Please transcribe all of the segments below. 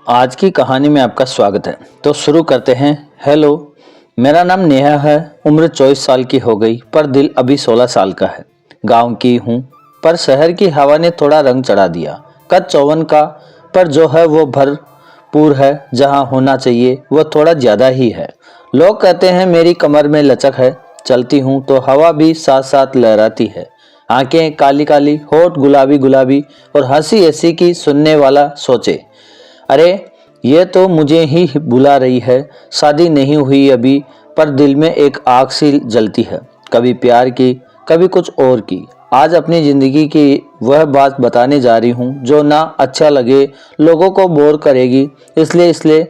आज की कहानी में आपका स्वागत है। तो शुरू करते हैं। हेलो, मेरा नाम नेहा है। उम्र 24 साल की हो गई पर दिल अभी 16 साल का है। गांव की हूँ पर शहर की हवा ने थोड़ा रंग चढ़ा दिया। कद 54 का पर जो है वो भरपूर है। जहाँ होना चाहिए वो थोड़ा ज़्यादा ही है। लोग कहते हैं मेरी कमर में लचक है। चलती हूँ तो हवा भी साथ साथ लहराती है। आंखें काली काली, होठ गुलाबी गुलाबी और हंसी ऐसी की सुनने वाला सोचे, अरे ये तो मुझे ही बुला रही है। शादी नहीं हुई अभी पर दिल में एक आग सी जलती है, कभी प्यार की कभी कुछ और की। आज अपनी जिंदगी की वह बात बताने जा रही हूँ जो ना अच्छा लगे, लोगों को बोर करेगी। इसलिए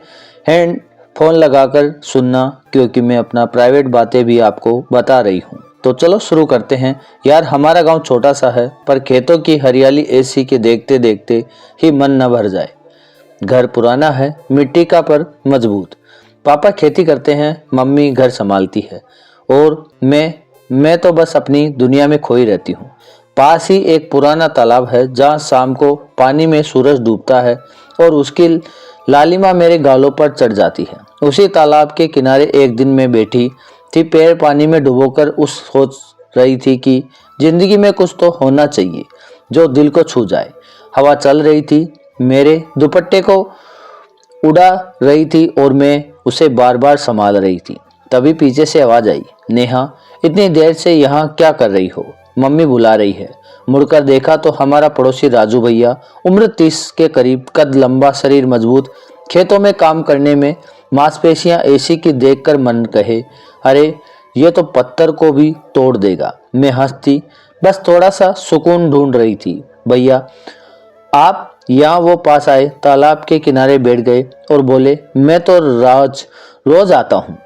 हैंड फोन लगाकर सुनना, क्योंकि मैं अपना प्राइवेट बातें भी आपको बता रही हूँ। तो चलो शुरू करते हैं। यार, हमारा गांव छोटा सा है पर खेतों की हरियाली ऐसी के देखते देखते ही मन न भर जाए। घर पुराना है, मिट्टी का पर मजबूत। पापा खेती करते हैं, मम्मी घर संभालती है और मैं तो बस अपनी दुनिया में खोई रहती हूँ। पास ही एक पुराना तालाब है जहाँ शाम को पानी में सूरज डूबता है और उसकी लालिमा मेरे गालों पर चढ़ जाती है। उसी तालाब के किनारे एक दिन मैं बैठी थी, पैर पानी में डुबोकर उस सोच रही थी कि जिंदगी में कुछ तो होना चाहिए जो दिल को छू जाए। हवा चल रही थी, मेरे दुपट्टे को उड़ा रही थी और मैं उसे बार बार संभाल रही थी। तभी पीछे से आवाज आई, नेहा इतनी देर से यहाँ क्या कर रही हो? मम्मी बुला रही है। मुड़कर देखा तो हमारा पड़ोसी राजू भैया, उम्र 30 के करीब, कद लंबा, शरीर मजबूत, खेतों में काम करने में मांसपेशियां ऐसी की देखकर मन कहे, अरे ये तो पत्थर को भी तोड़ देगा। मैं हंसती, बस थोड़ा सा सुकून ढूंढ रही थी। भैया आप यहाँ वो पास आए, तालाब के किनारे बैठ गए और बोले, मैं तो रोज आता हूँ।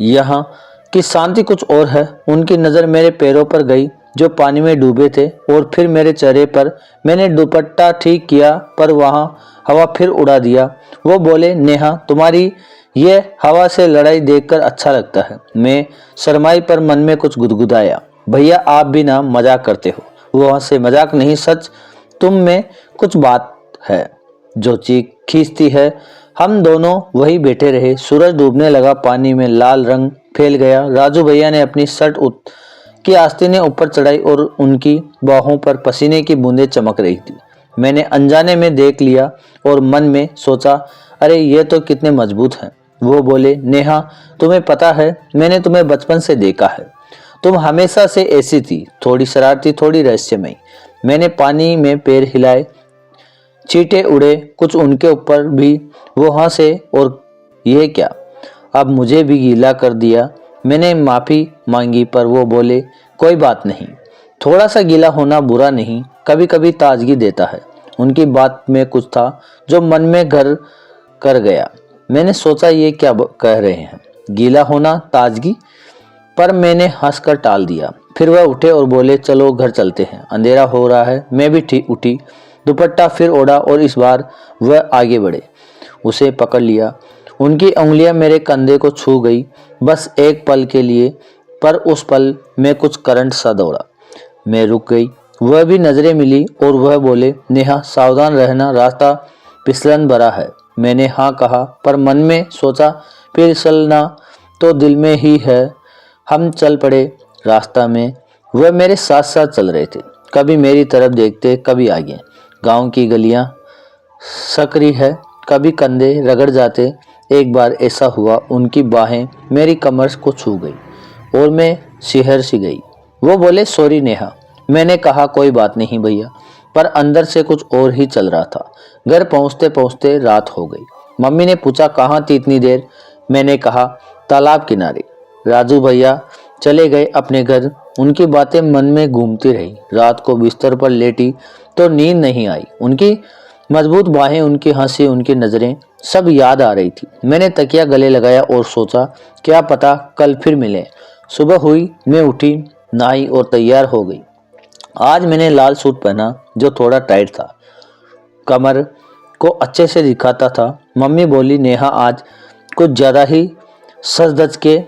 यहाँ की शांति कुछ और है। उनकी नज़र मेरे पैरों पर गई जो पानी में डूबे थे और फिर मेरे चेहरे पर। मैंने दुपट्टा ठीक किया पर वहाँ हवा फिर उड़ा दिया। वो बोले, नेहा तुम्हारी ये हवा से लड़ाई देखकर अच्छा लगता है। मैं शर्माई पर मन में कुछ गुदगुदाया। भैया आप भी ना मजाक करते हो। वो हंसे, मजाक नहीं सच, तुम में कुछ बात है जो चीख खींचती है। हम दोनों वही बैठे रहे। सूरज डूबने लगा, पानी में लाल रंग फैल गया। राजू भैया ने अपनी शर्ट की आस्तीनें ऊपर चढ़ाई और उनकी बाहों पर पसीने की बूंदें चमक रही थी। मैंने अनजाने में देख लिया और मन में सोचा, अरे ये तो कितने मजबूत हैं। वो बोले, नेहा तुम्हें पता है मैंने तुम्हें बचपन से देखा है। तुम हमेशा से ऐसी थी, थोड़ी शरारती, थोड़ी रहस्यमयी। मैंने पानी में पैर हिलाए, चींटे उड़े कुछ उनके ऊपर भी। वो हंसे, और ये क्या, अब मुझे भी गीला कर दिया। मैंने माफी मांगी पर वो बोले, कोई बात नहीं, थोड़ा सा गीला होना बुरा नहीं, कभी कभी ताजगी देता है। उनकी बात में कुछ था जो मन में घर कर गया। मैंने सोचा ये क्या कह रहे हैं, गीला होना, ताजगी? पर मैंने हंसकर टाल दिया। फिर वह उठे और बोले, चलो घर चलते हैं, अंधेरा हो रहा है। मैं भी ठीक उठी, दुपट्टा फिर ओढ़ा और इस बार वह आगे बढ़े। उसे पकड़ लिया। उनकी उंगलियां मेरे कंधे को छू गई, बस एक पल के लिए। पर उस पल में कुछ करंट सा दौड़ा। मैं रुक गई, वह भी नजरें मिली और वह बोले, नेहा सावधान रहना, रास्ता फिसलन भरा है। मैंने हाँ कहा पर मन में सोचा, फिसलना तो दिल में ही है। हम चल पड़े। रास्ता में वह मेरे साथ साथ चल रहे थे, कभी मेरी तरफ देखते कभी आगे। गांव की गलियां सकरी है, कभी कंधे रगड़ जाते। एक बार ऐसा हुआ, उनकी बाहें मेरी कमर को छू गई और मैं सिहर सी गई। वो बोले, सॉरी नेहा। मैंने कहा, कोई बात नहीं भैया, पर अंदर से कुछ और ही चल रहा था। घर पहुंचते पहुंचते रात हो गई। मम्मी ने पूछा, कहाँ थी इतनी देर? मैंने कहा, तालाब किनारे। राजू भैया चले गए अपने घर। उनकी बातें मन में घूमती रही। रात को बिस्तर पर लेटी तो नींद नहीं आई। उनकी मजबूत बाहें, उनकी हंसी, उनकी नजरें, सब याद आ रही थी। मैंने तकिया गले लगाया और सोचा, क्या पता कल फिर मिले। सुबह हुई, मैं उठी, नहाई और तैयार हो गई। आज मैंने लाल सूट पहना जो थोड़ा टाइट था, कमर को अच्छे से दिखाता था। मम्मी बोली, नेहा आज कुछ ज्यादा ही सज धज के।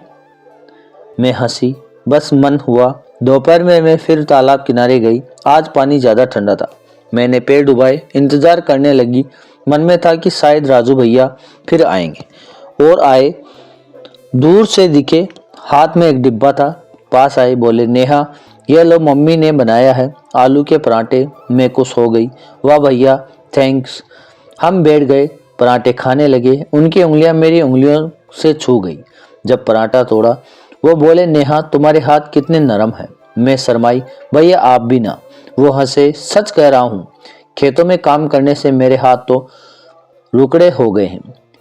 मैं हंसी, बस मन हुआ। दोपहर में मैं फिर तालाब किनारे गई। आज पानी ज्यादा ठंडा था। मैंने पैर डुबाए, इंतजार करने लगी मन में था कि शायद राजू भैया फिर आएंगे। और आए, दूर से दिखे, हाथ में एक डिब्बा था। पास आए, बोले नेहा ये लो मम्मी ने बनाया है आलू के पराठे, मैं खुश हो गई। वाह भैया थैंक्स। हम बैठ गए, पराठे खाने लगे। उनकी उंगलियां मेरी उंगलियों से छू गई। जब पराठा तोड़ा वो बोले नेहा तुम्हारे हाथ कितने नरम हैं। मैं शर्माई, भैया आप भी ना। वो हंसे, सच कह रहा हूँ, खेतों में काम करने से मेरे हाथ तो रुकड़े हो गए हैं।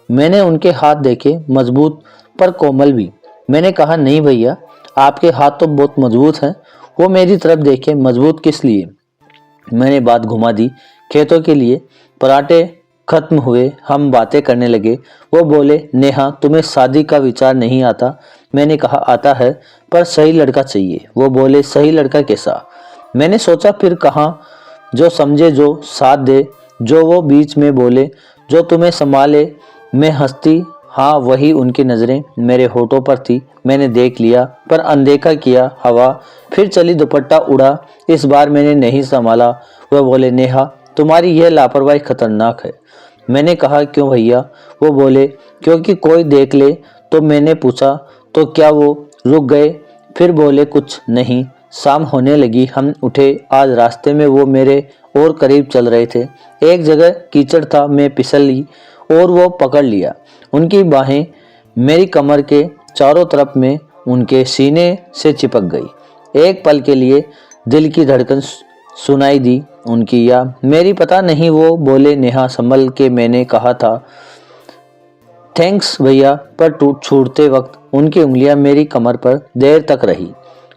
मैंने उनके हाथ देखे, मजबूत पर कोमल भी। मैंने कहा नहीं भैया आपके हाथ तो बहुत मजबूत हैं। वो मेरी तरफ देखे, मजबूत किस लिए। मैंने बात घुमा दी, खेतों के लिए। पराठे खत्म हुए, हम बातें करने लगे। वो बोले नेहा तुम्हें शादी का विचार नहीं आता। मैंने कहा आता है, पर सही लड़का चाहिए। वो बोले सही लड़का कैसा। मैंने सोचा, फिर कहा जो समझे, जो साथ दे। जो वो बीच में बोले जो तुम्हें संभाले। मैं हंसती, हाँ वही। उनकी नज़रें मेरे होठों पर थी। मैंने देख लिया पर अनदेखा किया। हवा फिर चली, दुपट्टा उड़ा। इस बार मैंने नहीं संभाला। वह बोले नेहा तुम्हारी यह लापरवाही खतरनाक है। मैंने कहा क्यों भैया। वो बोले क्योंकि कोई देख ले तो। मैंने पूछा तो क्या। वो रुक गए, फिर बोले कुछ नहीं। शाम होने लगी, हम उठे। आज रास्ते में वो मेरे और करीब चल रहे थे। एक जगह कीचड़ था, मैं फिसल ली और वो पकड़ लिया। उनकी बाहें मेरी कमर के चारों तरफ में उनके सीने से चिपक गई। एक पल के लिए दिल की धड़कन सुनाई दी, उनकी या मेरी पता नहीं। वो बोले नेहा संभल के। मैंने कहा था थैंक्स भैया, पर छूटते वक्त उनकी उंगलियां मेरी कमर पर देर तक रही।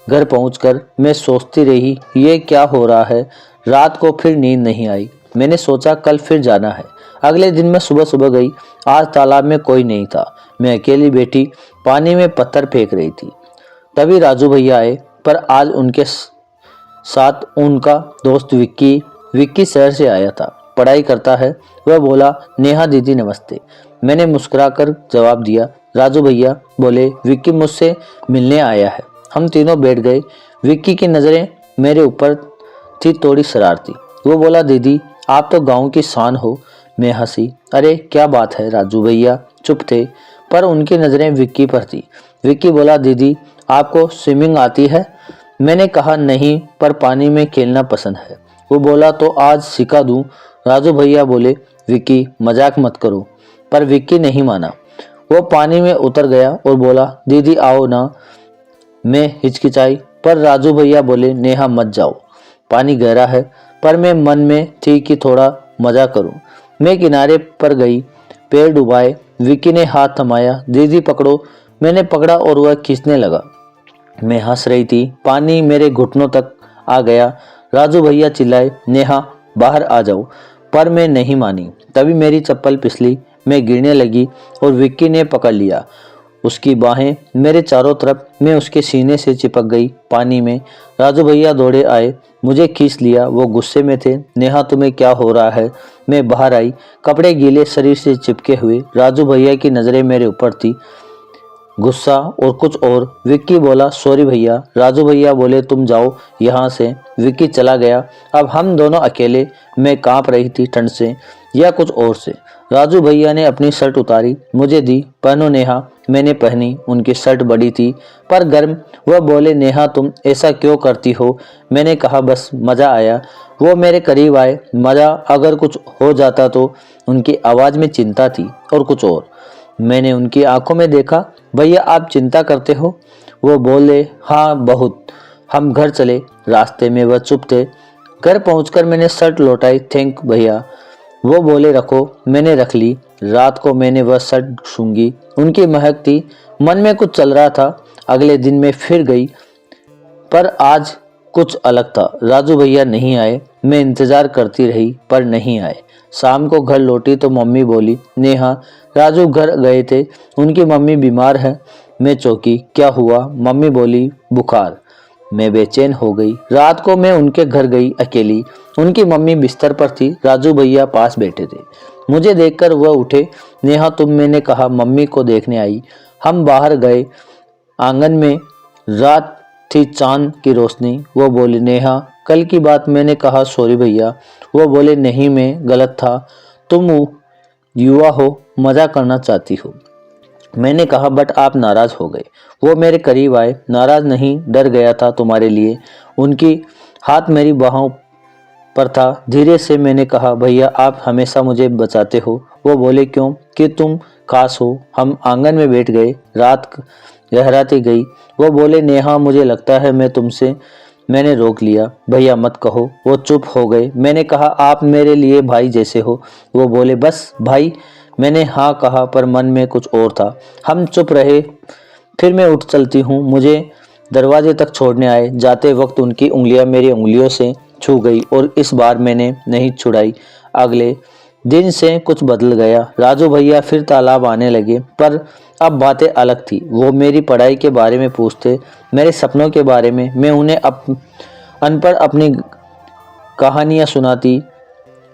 घर पहुंचकर मैं सोचती रही ये क्या हो रहा है। रात को फिर नींद नहीं आई। मैंने सोचा कल फिर जाना है। अगले दिन मैं सुबह सुबह गई। आज तालाब में कोई नहीं था। मैं अकेली बैठी पानी में पत्थर फेंक रही थी। तभी राजू भैया आए, पर आज उनके साथ उनका दोस्त विक्की। विक्की शहर से आया था, पढ़ाई करता है। वह बोला नेहा दीदी नमस्ते। मैंने मुस्कुराकर जवाब दिया। राजू भैया बोले विक्की मुझसे मिलने आया है। हम तीनों बैठ गए। विक्की की नज़रें मेरे ऊपर थी, थोड़ी शरारती। वो बोला दीदी आप तो गांव की शान हो। मैं हंसी, अरे क्या बात है। राजू भैया चुप थे, पर उनकी नज़रें विक्की पर थी। विक्की बोला दीदी आपको स्विमिंग आती है। मैंने कहा नहीं, पर पानी में खेलना पसंद है। वो बोला तो आज सिखा दूं। राजू भैया बोले विक्की मजाक मत करो, पर विक्की नहीं माना। वो पानी में उतर गया और बोला दीदी आओ ना। मैं हिचकिचाई, पर राजू भैया बोले नेहा मत जाओ, पानी गहरा है। पर मैं मन में थी कि थोड़ा मजा करूं। मैं किनारे पर गई, पैर डुबाए। विक्की ने हाथ थमाया, दीदी पकड़ो। मैंने पकड़ा और वह खींचने लगा। मैं हंस रही थी, पानी मेरे घुटनों तक आ गया। राजू भैया चिल्लाए नेहा बाहर आ जाओ, पर मैं नहीं मानी। तभी मेरी चप्पल फिसली, मैं गिरने लगी और विक्की ने पकड़ लिया। उसकी बाहें मेरे चारों तरफ, मैं उसके सीने से चिपक गई पानी में। राजू भैया दौड़े आए, मुझे खींच लिया। वो गुस्से में थे। नेहा तुम्हें क्या हो रहा है। मैं बाहर आई, कपड़े गीले, शरीर से चिपके हुए। राजू भैया की नज़रें मेरे ऊपर थी, गुस्सा और कुछ और। विक्की बोला सॉरी भैया। राजू भैया बोले तुम जाओ यहाँ से। विक्की चला गया। अब हम दोनों अकेले। मैं कांप रही थी, ठंड से या कुछ और से। राजू भैया ने अपनी शर्ट उतारी, मुझे दी, पहनो नेहा। मैंने पहनी। उनकी शर्ट बड़ी थी पर गर्म। वह बोले नेहा तुम ऐसा क्यों करती हो। मैंने कहा बस मज़ा आया। वो मेरे करीब आए, मज़ा अगर कुछ हो जाता तो। उनकी आवाज़ में चिंता थी और कुछ और। मैंने उनकी आंखों में देखा। भैया आप चिंता करते हो। वो बोले हाँ बहुत। हम घर चले। रास्ते में वह चुप थे। घर पहुंचकर मैंने शर्ट लौटाई। थैंक भैया। वो बोले रखो। मैंने रख ली। रात को मैंने वह शर्ट सूंघी, उनकी महक थी। मन में कुछ चल रहा था। अगले दिन मैं फिर गई, पर आज कुछ अलग था। राजू भैया नहीं आए। मैं इंतजार करती रही, पर नहीं आए। शाम को घर लौटी तो मम्मी बोली नेहा राजू घर गए थे, उनकी मम्मी बीमार है। मैं चौंकी, क्या हुआ। मम्मी बोली बुखार। मैं बेचैन हो गई। रात को मैं उनके घर गई अकेली। उनकी मम्मी बिस्तर पर थी, राजू भैया पास बैठे थे। मुझे देखकर वह उठे। नेहा तुम। मैंने कहा मम्मी को देखने आई। हम बाहर गए। आंगन में रात थी, चांद की रोशनी। वो बोले नेहा कल की बात। मैंने कहा सॉरी भैया। वो बोले नहीं मैं गलत था, तुम युवा हो, मजा करना चाहती हो। मैंने कहा बट आप नाराज हो गए। वो मेरे करीब आए, नाराज नहीं, डर गया था तुम्हारे लिए। उनकी हाथ मेरी बाहों पर था। धीरे से मैंने कहा भैया आप हमेशा मुझे बचाते हो। वो बोले क्यों, कि तुम खास हो। हम आंगन में बैठ गए, रात गहराती गई। वो बोले नेहा मुझे लगता है मैं तुमसे, मैंने रोक लिया। भैया मत कहो। वो चुप हो गए। मैंने कहा आप मेरे लिए भाई जैसे हो। वो बोले बस भाई। मैंने हाँ कहा पर मन में कुछ और था। हम चुप रहे। फिर मैं उठ चलती हूँ, मुझे दरवाजे तक छोड़ने आए। जाते वक्त उनकी उंगलियां मेरी उंगलियों से छू गई और इस बार मैंने नहीं छुड़ाई। अगले दिन से कुछ बदल गया। राजू भैया फिर तालाब आने लगे, पर अब बातें अलग थी। वो मेरी पढ़ाई के बारे में पूछते, मेरे सपनों के बारे में। मैं उन्हें अनपढ़ अपनी कहानियां सुनाती,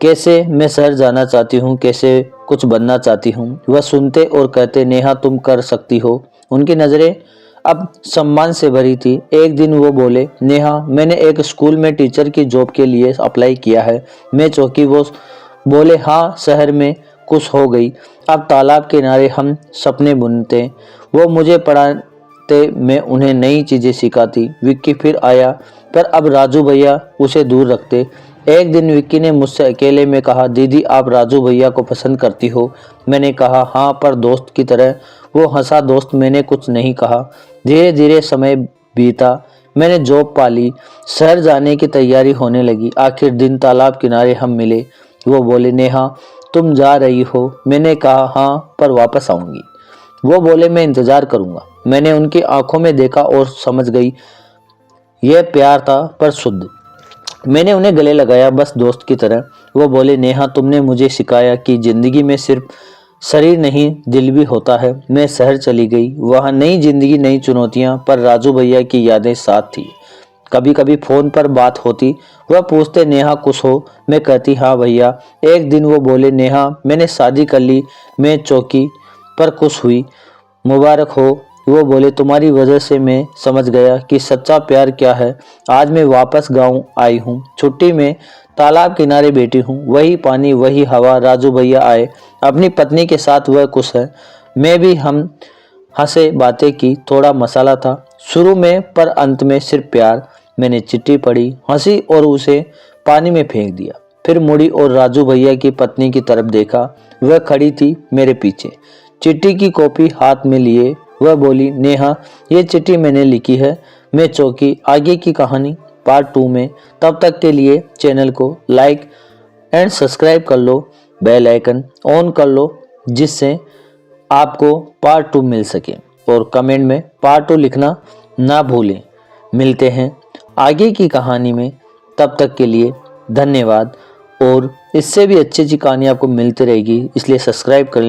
कैसे मैं शहर जाना चाहती हूँ, कैसे कुछ बनना चाहती हूँ। वह सुनते और कहते नेहा तुम कर सकती हो। उनकी नज़रें अब सम्मान से भरी थी। एक दिन वो बोले नेहा मैंने एक स्कूल में टीचर की जॉब के लिए अप्लाई किया है। मैं चौंकी। वो बोले हाँ शहर में खुश हो गई। अब तालाब किनारे हम सपने बुनते। वो मुझे पढ़ाते, मैं उन्हें नई चीज़ें सिखाती। विक्की फिर आया, पर अब राजू भैया उसे दूर रखते। एक दिन विक्की ने मुझसे अकेले में कहा दीदी आप राजू भैया को पसंद करती हो। मैंने कहा हाँ पर दोस्त की तरह। वो हंसा। दोस्त मैंने कुछ नहीं कहा। धीरे धीरे समय बीता। मैंने जॉब पाली, शहर जाने की तैयारी होने लगी। आखिर दिन तालाब किनारे हम मिले। वो बोले नेहा तुम जा रही हो। मैंने कहा हाँ पर वापस आऊंगी। वो बोले मैं इंतजार करूंगा। मैंने उनकी आंखों में देखा और समझ गई यह प्यार था पर शुद्ध। मैंने उन्हें गले लगाया बस दोस्त की तरह। वो बोले नेहा तुमने मुझे सिखाया कि जिंदगी में सिर्फ शरीर नहीं दिल भी होता है। मैं शहर चली गई, वहाँ नई जिंदगी नई चुनौतियाँ, पर राजू भैया की यादें साथ थी। कभी कभी फोन पर बात होती, वह पूछते नेहा खुश हो। मैं कहती हाँ भैया। एक दिन वो बोले नेहा मैंने शादी कर ली। मैं चौंकी पर खुश हुई। मुबारक हो। वो बोले तुम्हारी वजह से मैं समझ गया कि सच्चा प्यार क्या है। आज मैं वापस गांव आई हूँ। छुट्टी में तालाब किनारे बैठी हूँ, वही पानी वही हवा। राजू भैया आए, अपनी पत्नी के साथ वह खुश है। मैं भी, हम हंसे बातें की, थोड़ा मसाला था शुरू में पर अंत में सिर्फ प्यार। मैंने चिट्ठी पढ़ी, हंसी और उसे पानी में फेंक दिया। फिर मुड़ी और राजू भैया की पत्नी की तरफ देखा। वह खड़ी थी मेरे पीछे, चिट्ठी की कॉपी हाथ में लिए। वह बोली नेहा ये चिट्ठी मैंने लिखी है। मैं चौंकी। आगे की कहानी पार्ट 2 में। तब तक के लिए चैनल को लाइक एंड सब्सक्राइब कर लो, बेल आइकन ऑन कर लो जिससे आपको पार्ट 2 मिल सके, और कमेंट में पार्ट 2 लिखना ना भूलें। मिलते हैं आगे की कहानी में, तब तक के लिए धन्यवाद। और इससे भी अच्छी अच्छी कहानी आपको मिलती रहेगी, इसलिए सब्सक्राइब कर